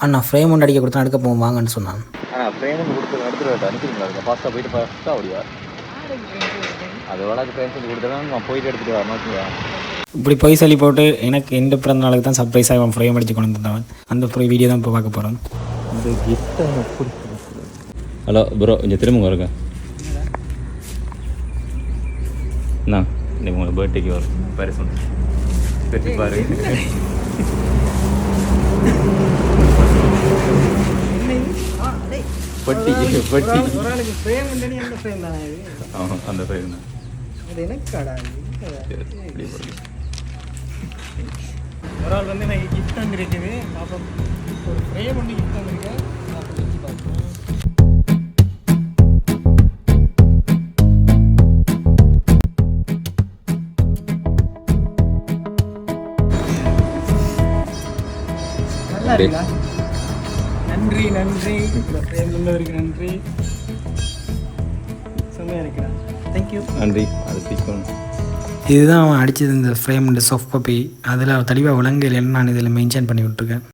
அண்ணா frame ஒன்று அடிக்க கொடுத்தா எடுக்க போவோம் வாங்கன்னு சொன்னான். ஆனால் ஃப்ரேம் ஒன்று கொடுத்து எடுத்துகிட்டு அனுப்பிடுங்களா இருக்கும் ஃபாஸ்ட்டாக போயிட்டு ஃபாஸ்ட்டாக ஓடியா அது வளர்க்கு ஃப்ரேம் சொல்லி கொடுத்தா நான் போயிட்டு எடுத்துகிட்டு வரணும். இப்படி போய் சொல்லி போட்டு எனக்கு எந்த பிறந்த நாளுக்கு தான் சர்ப்ரைஸாக அவன் ஃப்ரேம் அடித்து கொண்டு வந்தவன். அந்த வீடியோ தான் இப்போ பார்க்க போகிறோம். இந்த கிஃப்ட்டை ஹலோ ப்ரோ கொஞ்சம் திரும்ப வருங்க அண்ணா இன்னைக்கு உங்கள் பர்த்டேக்கு வரும் பாரு சொன்ன பெட்டி பாரு பட்டி பட்டி ஆமாம் அந்த ஃப்ரேம் தான் ஒரு ஆள் வந்து எனக்கு கிஃப்ட் வந்துருக்குது. அப்போ ஒரு ஃப்ரேம் வந்து கிஃப்ட் வந்துருக்கேன். நல்லா இருக்குங்களா? நன்றி நன்றி ஃப்ரேம் உள்ளவருக்கு நன்றி. செம்மையாக இருக்கிறா. தேங்க்யூ. நன்றி. அது சீக்கிரம் இதுதான் அவன் அடித்தது இந்த ஃப்ரேம் இந்த சாஃப்ட் காப்பி. அதில் தெளிவாக விளங்கலைன்னு நான் இதில் மென்ஷன் பண்ணி விட்ருக்கேன்.